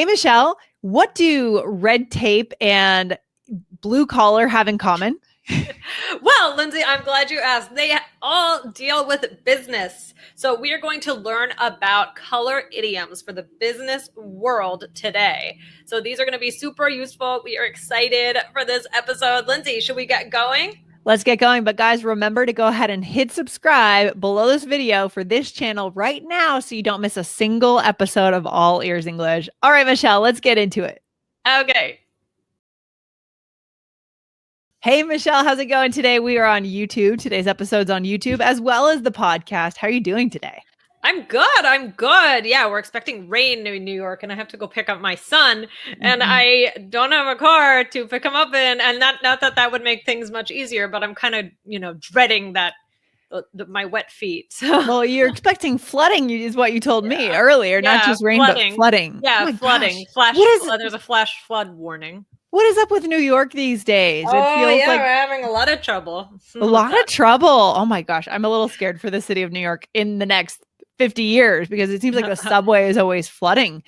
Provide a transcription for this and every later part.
Hey, Michelle, what do red tape and blue collar have in common? Well, Lindsay, I'm glad you asked. They all deal with business. So we are going to learn about color idioms for the business world today. So these are going to be super useful. We are excited for this episode. Lindsay, should we get going? Let's get going. But guys, remember to go ahead and hit subscribe below this video for this channel right now so you don't miss a single episode of All Ears English. All right, Michelle, let's get into it. Okay. Hey, Michelle, how's it going today? We are on YouTube. Today's episode's on YouTube as well as the podcast. How are you doing today? I'm good. I'm good. Yeah, we're expecting rain in New York, and I have to go pick up my son, and I don't have a car to pick him up in, and not that that would make things much easier, but I'm kind of dreading that my wet feet. So Well, you're expecting flooding is what you told me earlier, not yeah, just rain, but flooding. flooding. Oh Yeah, my flooding. gosh. Flash. What is There's a flash flood warning. what is up with New York these days? It Oh feels yeah, like we're having a lot of trouble a with lot that. of trouble. Oh my gosh. I'm a little scared for the city of New York in the next 50 years because it seems like the subway is always flooding.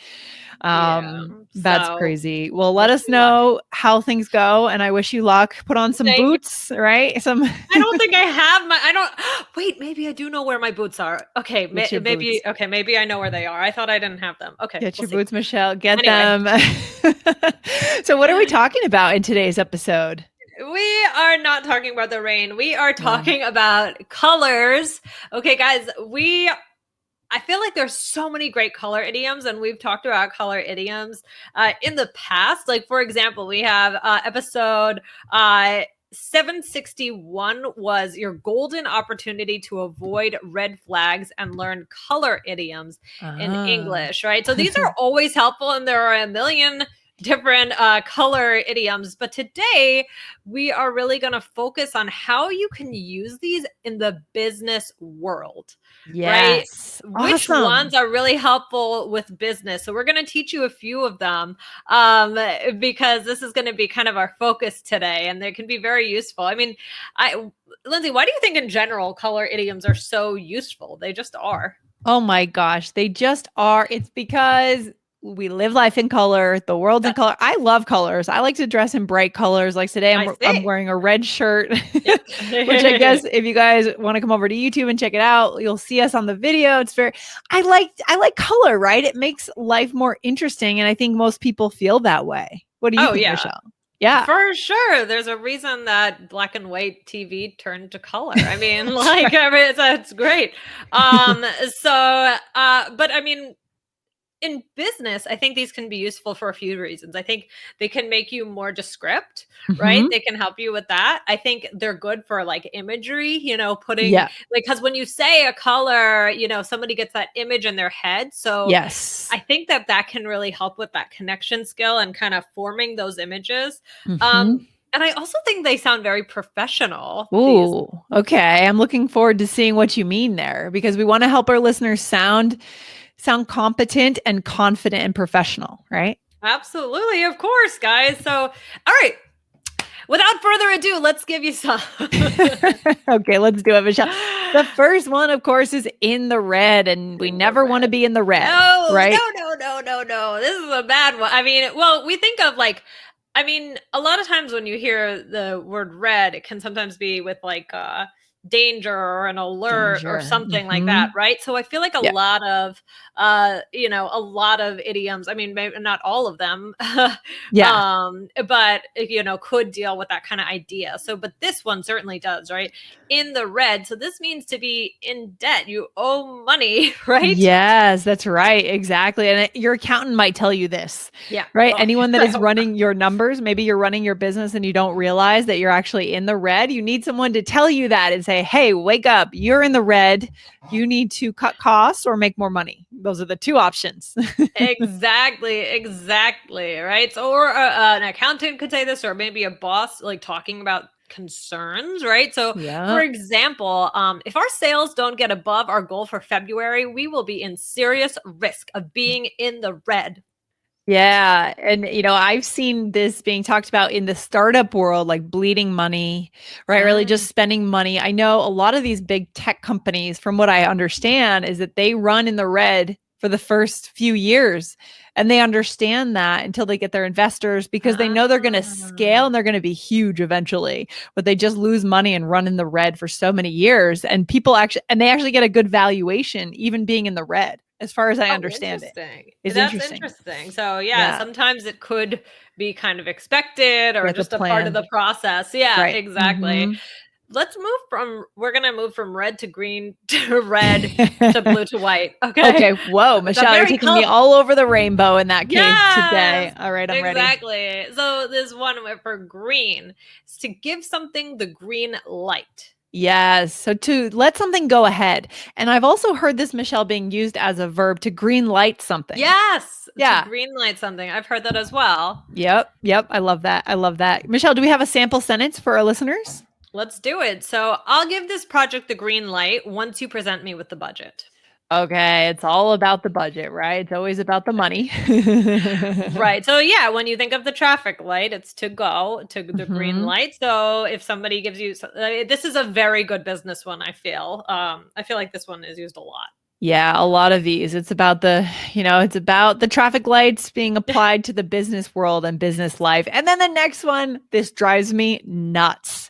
Yeah. That's So crazy. Well, let wish us me luck. know how things go and I wish you luck. Put on some Thank you. boots, right? Some I don't think I have my. I don't. Wait, maybe I do know where my boots are. Okay, get your boots. maybe. Okay, maybe I know where they are. I thought I didn't have them. Okay, Get we'll your see. boots, Michelle. Get Anyway, them. So what are we talking about in today's episode? we are not talking about the rain. We are talking about colors. Okay, guys, I feel like there's so many great color idioms, and we've talked about color idioms in the past. Like, for example, we have episode 761 was your golden opportunity to avoid red flags and learn color idioms in Ah. English, right? So these are always helpful, and there are a million different color idioms. But today, we are really going to focus on how you can use these in the business world, right? Yes. Which Awesome. ones are really helpful with business. So we're going to teach you a few of them because this is going to be kind of our focus today, and they can be very useful. I mean, Lindsay, why do you think in general color idioms are so useful? They just are. Oh my gosh, they just are. It's because we live life in color, the world's in That, color. I love colors. I like to dress in bright colors. Like today, I I'm see. wearing a red shirt, which I Yep. guess if you guys want to come over to YouTube and check it out, you'll see us on the video. It's very I like color, right? It makes life more interesting, and I think most people feel that way. What do you Oh think, yeah. Michelle? Yeah. For sure. There's a reason that black and white TV turned to color. I mean, like, I mean, it's great. But I mean, in business, I think these can be useful for a few reasons. I think they can make you more descript, right? Mhm. They can help you with that. I think they're good for like imagery, putting Yeah. like, because when you say a color, somebody gets that image in their head. So Yes. I think that that can really help with that connection skill and kind of forming those images. Um, Mhm. and I also think they sound very professional, these. Ooh, okay. I'm looking forward to seeing what you mean there because we want to help our listeners sound competent and confident and professional, right? Absolutely, of course, guys. So, all right, without further ado, let's give you some. Okay, let's do it, Michelle. The first one, of course, is in the red, and we In the never want to red. be in the red, No, no, right? no, no, no, no. This is a bad one. I mean, well, we think of like, I mean, a lot of times when you hear the word red, it can sometimes be with like danger or an alert or Danger. something like that, right? So I feel like Yeah. a lot of idioms, I mean, maybe not all of them, Yeah. but could deal with that kind of idea. So, but this one certainly does, right? In the red. So this means to be in debt. You owe money, right? Yes, that's right. Exactly. And your accountant might tell you this, Yeah. right? Oh, Anyone that I is hope running your numbers, maybe you're running your business and you don't realize that you're actually in the red. You need someone to tell you that and say, hey, wake up. You're in the red. You need to cut costs or make more money. Those are the two options. exactly, exactly, right? So, or an accountant could say this, or maybe a boss, like talking about concerns, right? So, for Yeah. example, if our sales don't get above our goal for February, we will be in serious risk of being in the red. Yeah. And, I've seen this being talked about in the startup world, like bleeding money, right? Really Ah, just spending money. I know a lot of these big tech companies, from what I understand, is that they run in the red for the first few years. And they understand that until they get their investors because they know they're going to scale and they're going to be huge eventually. But they just lose money and run in the red for so many years. And they actually get a good valuation, even being in the red, as far as I understand it. It's That's interesting. interesting. So yeah, sometimes it could be kind of expected or Like just a part of the process. Yeah, right. exactly. We're going to move from red to green to red to blue to white. Okay. Okay. Whoa, Michelle, you're taking me all over the rainbow in that case today. All right, I'm ready. Exactly. So this one for green is to give something the green light. Yes. So to let something go ahead. And I've also heard this, Michelle, being used as a verb to green light something. Yes. Yeah. To green light something. I've heard that as well. Yep. I love that. Michelle, do we have a sample sentence for our listeners? Let's do it. So I'll give this project the green light once you present me with the budget. Okay, it's all about the budget, right? It's always about the money. Right. So yeah, when you think of the traffic light, it's to go to the green light. So if somebody gives you, this is a very good business one. I feel like this one is used a lot. Yeah, a lot of these. It's about it's about the traffic lights being applied to the business world and business life. And then the next one, this drives me nuts.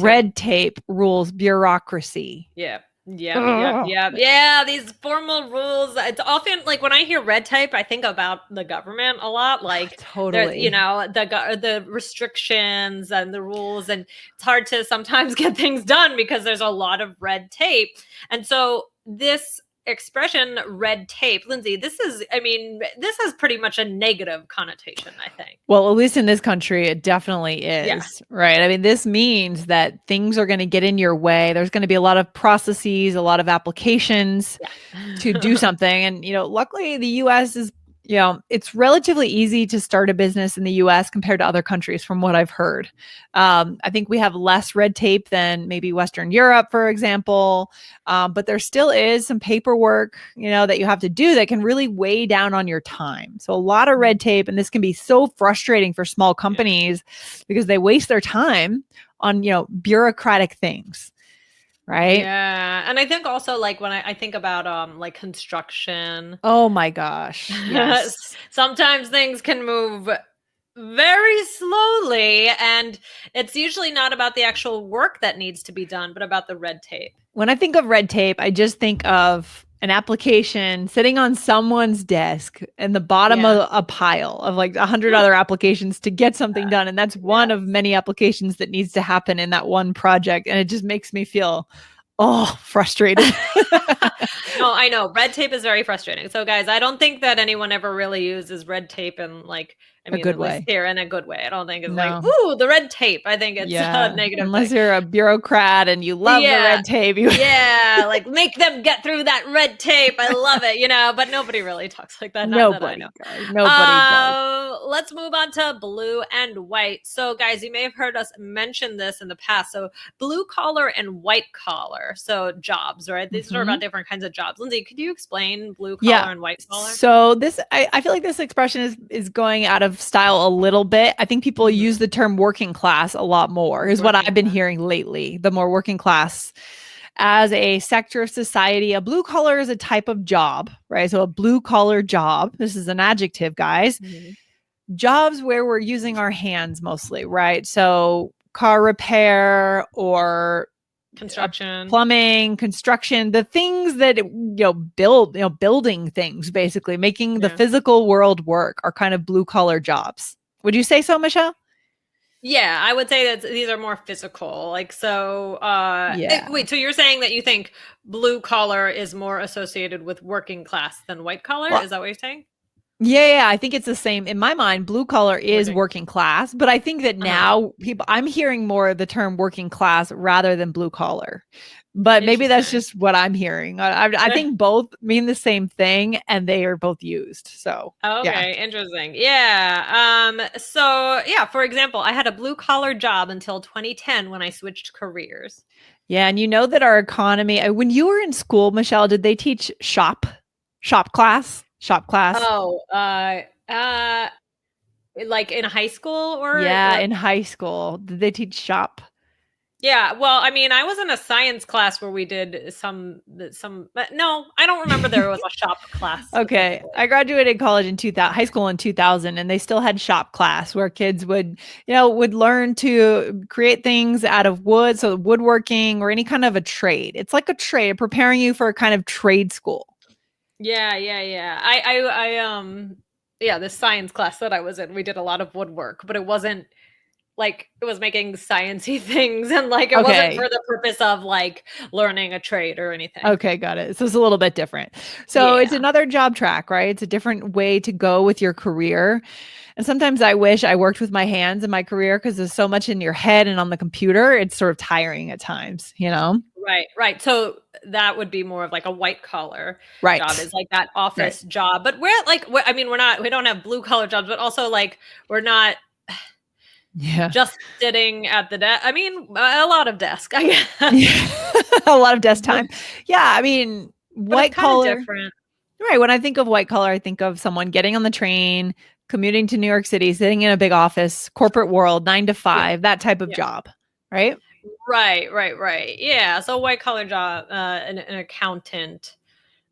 Red tape rules bureaucracy. Yeah. Yeah. These formal rules. It's often like when I hear red tape, I think about the government a lot. Like totally, the restrictions and the rules, and it's hard to sometimes get things done because there's a lot of red tape. And so this expression red tape, Lindsay, this has pretty much a negative connotation, I think. Well, at least in this country, it definitely is, right? I mean, this means that things are going to get in your way. There's going to be a lot of processes, a lot of applications to do something. And, luckily the US is, it's relatively easy to start a business in the US compared to other countries from what I've heard. I think we have less red tape than maybe Western Europe, for example. But there still is some paperwork, that you have to do that can really weigh down on your time. So a lot of red tape, and this can be so frustrating for small companies because they waste their time on, bureaucratic things. Right. Yeah. And I think also like when I think about like construction. Oh my gosh. Yes. Sometimes things can move very slowly, and it's usually not about the actual work that needs to be done, but about the red tape. When I think of red tape, I just think of an application sitting on someone's desk in the bottom of a pile of like 100 other applications to get something done. And that's one of many applications that needs to happen in that one project. And it just makes me feel, frustrated. No, I know. Red tape is very frustrating. So guys, I don't think that anyone ever really uses red tape in like, a good way. Here in a good way. I don't think it's like, ooh, the red tape. I think it's a negative unless you're a bureaucrat and you love the red tape. Like make them get through that red tape. I love it, but nobody really talks like that. Nobody does. Let's move on to blue and white. So guys, you may have heard us mention this in the past. So blue collar and white collar. So jobs, right? These are about different kinds of jobs. Lindsay, could you explain blue collar and white collar? So this, I feel like this expression is going out of style a little bit. I think people use the term working class a lot more is what I've been hearing lately. The more working class as a sector of society. A blue collar is a type of job, right? So a blue collar job, this is an adjective, guys. Jobs where we're using our hands mostly, right? So car repair or construction, plumbing, construction, the things that building things, basically making the physical world work, are kind of blue collar jobs. Would you say so, Michelle? Yeah, I would say that these are more physical. Like, so wait, so you're saying that you think blue collar is more associated with working class than white collar? Is that what you're saying? Yeah, I think it's the same. In my mind, blue collar is working class, but I think that now I'm hearing more of the term working class rather than blue collar. But maybe that's just what I'm hearing. I think both mean the same thing and they are both used. So, interesting. Yeah. So, for example, I had a blue collar job until 2010 when I switched careers. Yeah. And you know that our economy, when you were in school, Michelle, did they teach shop class? Oh, like in high school or? Yeah, in high school. Did they teach shop? Yeah, well, I mean, I was in a science class where we did but no, I don't remember there was a shop class Okay. specifically. I graduated college in 2000, high school in 2000, and they still had shop class where kids would learn to create things out of wood. So woodworking or any kind of a trade. It's like a trade, preparing you for a kind of trade school. Yeah, yeah, yeah. Yeah, the science class that I was in, we did a lot of woodwork, but it wasn't like it was making sciencey things and like it wasn't Okay. for the purpose of like learning a trade or anything. Okay, got it. So it's a little bit different. So it's Yeah. another job track, right? It's a different way to go with your career. And sometimes I wish I worked with my hands in my career because there's so much in your head and on the computer. It's sort of tiring at times, you know? Right, right. So that would be more of like a white collar job, Right. is like that Right. office job. But I mean, we don't have blue collar jobs, but also like we're not Yeah. just sitting at the desk. I mean, a lot of desk, I Yeah. guess. A lot of desk time. Yeah. I mean, But it's white kind of collar. different. Right. When I think of white collar, I think of someone getting on the train, commuting to New York City, sitting in a big office, corporate world, 9 to 5, Yeah, that type of yeah. job. Right. Right, right, right. Yeah. So white collar job, an accountant.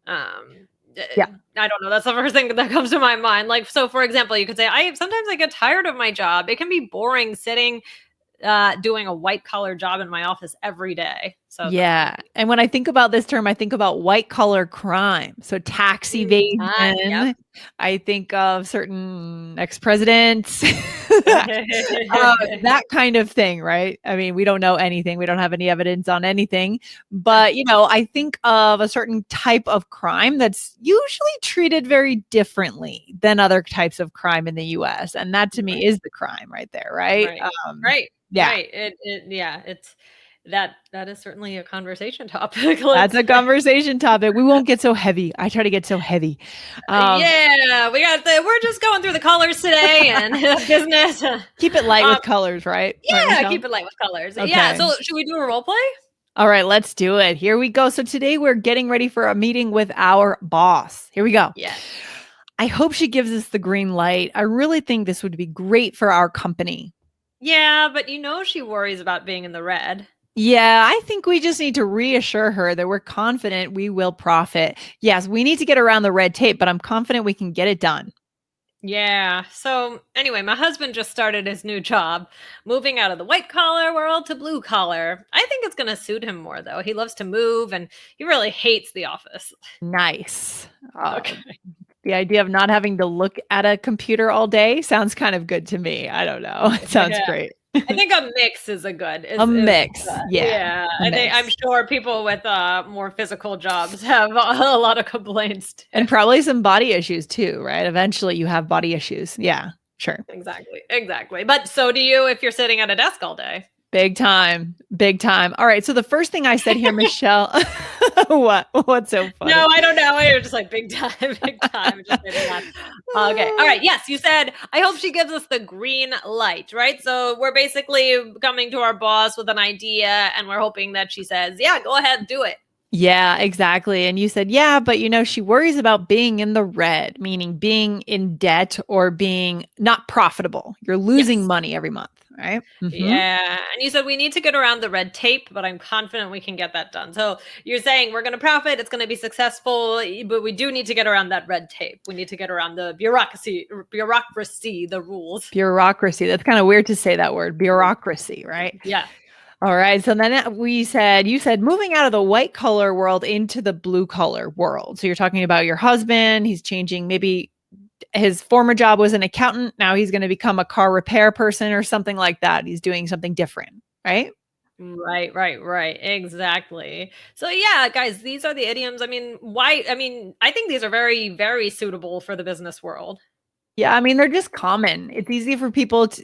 Uh, Yeah. I don't know. That's the first thing that comes to my mind. Like, so for example, you could say, I sometimes I get tired of my job. It can be boring sitting doing a white collar job in my office every day. So that's one Yeah. thing. And when I think about this term, I think about white collar crime. So tax Yep. evasion. I think of certain ex presidents, that kind of thing, right? I mean, we don't know anything. We don't have any evidence on anything. But, I think of a certain type of crime that's usually treated very differently than other types of crime in the US. And that to me Right, is the crime right there, right? right, right, Yeah. right. Yeah, it's that is certainly a conversation topic. That's Let's a conversation topic. We won't get so heavy. I try to get so heavy. Um, yeah, we're just going through the colors today and business. keep it light with colors, right? Right, Yeah, Michelle? keep it light with colors. Yeah, Okay. so should we do a role play? All right, let's do it. Here we go. So today we're getting ready for a meeting with our boss. Here we go. Yeah. I hope she gives us the green light. I really think this would be great for our company. Yeah, but she worries about being in the red. Yeah, I think we just need to reassure her that we're confident we will profit. Yes, we need to get around the red tape, but I'm confident we can get it done. Yeah. So anyway, my husband just started his new job, moving out of the white collar world to blue collar. I think it's going to suit him more, though. He loves to move and he really hates the office. Nice. Okay. The idea of not having to look at a computer all day sounds kind of good to me. I don't know. It sounds Yeah. great. I think a mix is a good A is mix. Yeah, yeah. a I'm mix. sure people with more physical jobs have a lot of complaints too. And probably some body issues too, right? Eventually you have body issues. Yeah, sure. Exactly. Exactly. But so do you if you're sitting at a desk all day. Big time. Big time. All right. So the first thing I said here, Michelle, what? What's so funny? No, I don't know. You're just like big time, big time. Just kidding. Okay. All right. Yes, you said, I hope she gives us the green light, right? So we're basically coming to our boss with an idea and we're hoping that she says, yeah, go ahead, do it. Yeah, exactly. And you said, yeah, but she worries about being in the red, meaning being in debt or being not profitable. You're losing Yes. money every month, right? Mm-hmm. Yeah. And you said we need to get around the red tape, but I'm confident we can get that done. So you're saying we're going to profit, it's going to be successful, but we do need to get around that red tape. We need to get around the bureaucracy, the rules. Bureaucracy. That's kind of weird to say that word, bureaucracy, right? Yeah. All right. So then you said moving out of the white collar world into the blue collar world. So you're talking about your husband. He's changing. Maybe his former job was an accountant. Now he's going to become a car repair person or something like that. He's doing something different, right? Right, right, right. Exactly. So yeah, guys, these are the idioms. I mean, why? I mean, I think these are very, very suitable for the business world. Yeah, I mean, they're just common. It's easy for people to,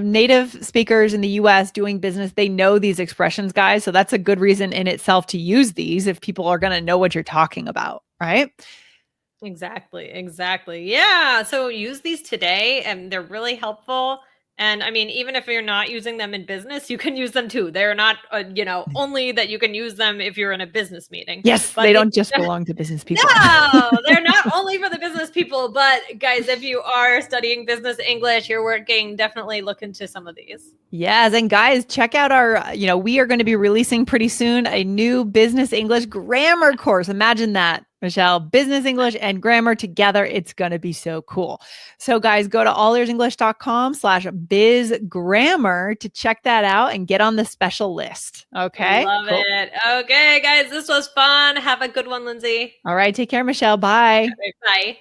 native speakers in the US doing business, they know these expressions, guys. So that's a good reason in itself to use these if people are going to know what you're talking about, right? Exactly, exactly. Yeah. So use these today and they're really helpful. And I mean, even if you're not using them in business, you can use them too. They're not, only that you can use them if you're in a business meeting. Yes, But they don't just belong to business people. no, they're not only for the business people. But guys, if you are studying business English, you're working, definitely look into some of these. Yes. And guys, check out our, we are going to be releasing pretty soon a new business English grammar course. Imagine that, Michelle, business English and grammar together. It's going to be so cool. So guys, go to allearsenglish.com/biz grammar to check that out and get on the special list. Okay. Love Cool. it. Okay, guys, this was fun. Have a good one, Lindsay. All right. Take care, Michelle. Bye. Bye.